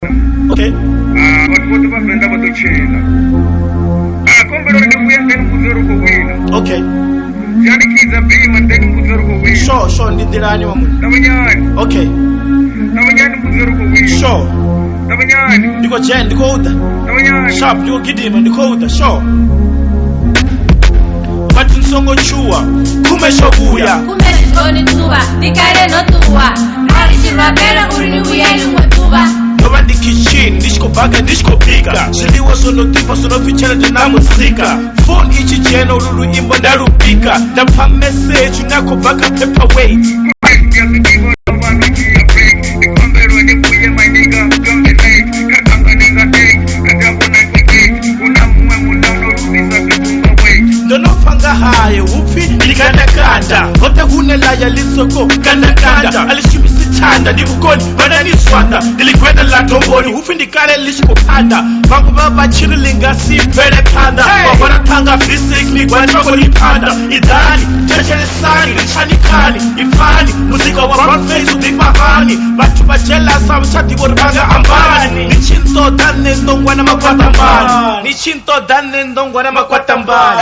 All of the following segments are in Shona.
Okay. Okay. Sure, ndindirani wa muli. Okay. Sure. Ndiko jen, ndiko uda. Sharp, ndiko gidima, ndiko uda, sure. Bati nisongo tshuwa, kumesho buya. Kumesho ni tshuwa, ndikare no tuwa. Hari chirwapera uri ni buya ni mwetuwa. Noba ndi kitchen, ndishko baga, ndishko bika. Shiliwa sono tipa, sono fichela jina musika. Phone ichi jeno, lulu imbo ndarubika. Ndampa message, nako baka paperweight. Donofanga haye upi nikanda hote hunelaya lisoko kanda alishimisi tanda ndivukoni wananiswanda ndilikwenda la tomboni upi ndikale lishikopanda vangu baba chirilinga si pele panda wabona tanga physics migwanchoko nipanda idhani chechelesani lichanikani ifani muzika wa brown face udipahani batu bajela sabu chati boribanga ambani nichinto dane ndongwana makwata mbani nichinto dane ndongwana makwata mbani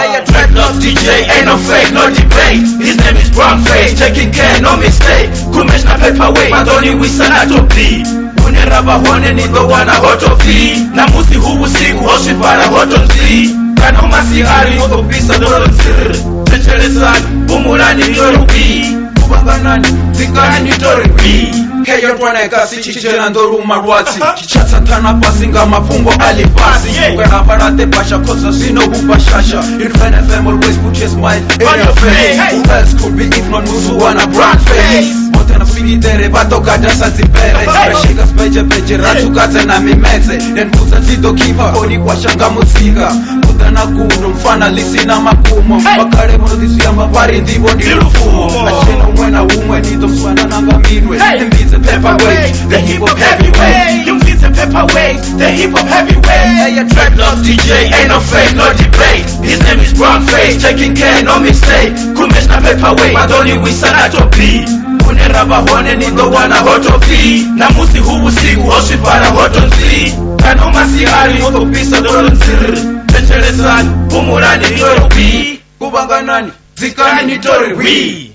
Love DJ, ain't no fake, no debate. His name is Brown Face, taking care, no mistake. Kumesh na paperweight, madoni wisana to be. Uneraba hone ni ndo wana hoto fi. Na musi hubu siku hoshi para hoto mzi. Kano masi ari hoto pisa dolo nzir. Sechele sani, bumurani nyoru bi. Kubanganani, zikani nitori bi. Keyo twana kasi chichela ndoru marwati. Kichata tana pasinga mapumbo alipasi. Kwena barate pasha kosa sino bupashasha. Irfan FM always put your smile in your face. Who else could be if not Musu wana brand face? Mote na finitere bato kata sazipere. Rashika speche ratu kate na mimeze. Nen kusa zito kipa koni kwa shanga muzika. Kutana kundo mfana lisina makumo. Wakare monodisi ya mabari ndivo nilufumo. Asheno mwena umwe nito mswana nanga midwe. Mbize paperweight, the hip hop heavyweight. You beat the paperweight, the hip hop heavyweight. Hey, a trap love DJ, ain't no fake, no debate. His name is Brown Face, taking care, no mistake. Kumesh na paperweight, madoni wisana to be. Uneraba hone ni ndo wana hoto fi. Na musi hubu siku hoshi para hoto nzi. Kano masi ari hoto pisa dolo nzir. Pechele sani, bumurani yoro bi. Kubanganani, zikani nitori wi.